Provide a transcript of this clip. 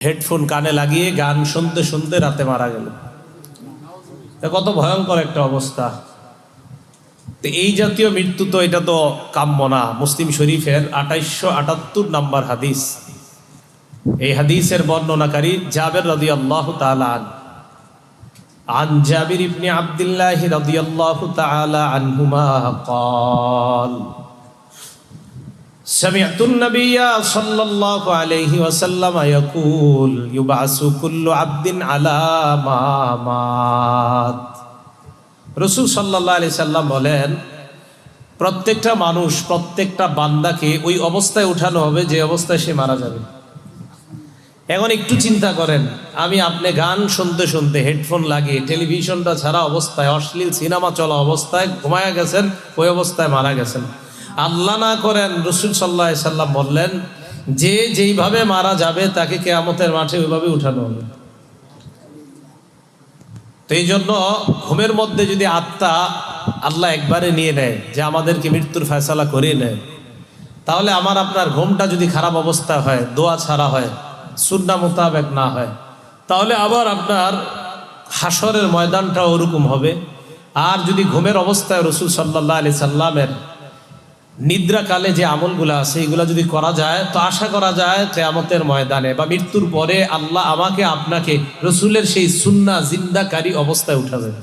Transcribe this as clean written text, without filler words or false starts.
Headphone কানে লাগিয়ে গান শুনতে শুনতে রাতে মারা গেল। কত ভয়ঙ্কর একটা অবস্থা। তো এই জাতীয় মৃত্যু তো এটা তো কাম্য না। মুসলিম শরীফের 2878 নম্বর হাদিস। এই হাদিসের বর্ণনাকারী জাবের রাদিয়াল্লাহু তাআলা আনহু। عن جابر بن عبد الله رضي الله تعالى عنهما قال سمعت النبي صلى الله عليه وسلم يقول يبعث كل عبد على ما مات। রাসূল সাল্লাল্লাহু আলাইহি সাল্লাম বলেন, প্রত্যেকটা মানুষ, প্রত্যেকটা বান্দাকে ওই অবস্থায় উঠানো হবে যে অবস্থায় সে মারা যাবে। এখন একটু চিন্তা করেন, আমি আপনি গান শুনতে শুনতে হেডফোন লাগিয়ে টেলিভিশনটা ছাড়া অবস্থায়, অশ্লীল সিনেমা চলা অবস্থায় ঘুমায়া গেছেন, ওই অবস্থায় মারা গেছেন। আল্লাহ না করেন রাসূল সাল্লাল্লাহু আলাইহি সাল্লাম বললেন যে যেইভাবে মারা যাবে তাকে কিয়ামতের মাঠে ওইভাবে উঠানো হবে। তো এই জন্য ঘুমের মধ্যে যদি আত্মা আল্লাহ একবারে নিয়ে নেয়, যে আমাদেরকে মৃত্যুর ফয়সালা করে নেয়, তাহলে আমার আপনার ঘুমটা যদি খারাপ অবস্থা হয়, দোয়া ছাড়া হয়, সুন্নাহ মোতাবেক না হয়, তাহলে আবার আপনার হাসরের ময়দানটা ওরকম হবে। আর যদি ঘুমের অবস্থায় রাসূল সাল্লাল্লাহু আলাইহি সাল্লামের নিদ্রাকালে যে আমলগুলো আছে এগুলো যদি করা যায়, তো আশা করা যায় কিয়ামতের ময়দানে বা মৃত্যুর পরে আল্লাহ আমাকে আপনাকে রাসূলের সেই সুন্নাহ জিন্দাকারী অবস্থায় উঠাবেন।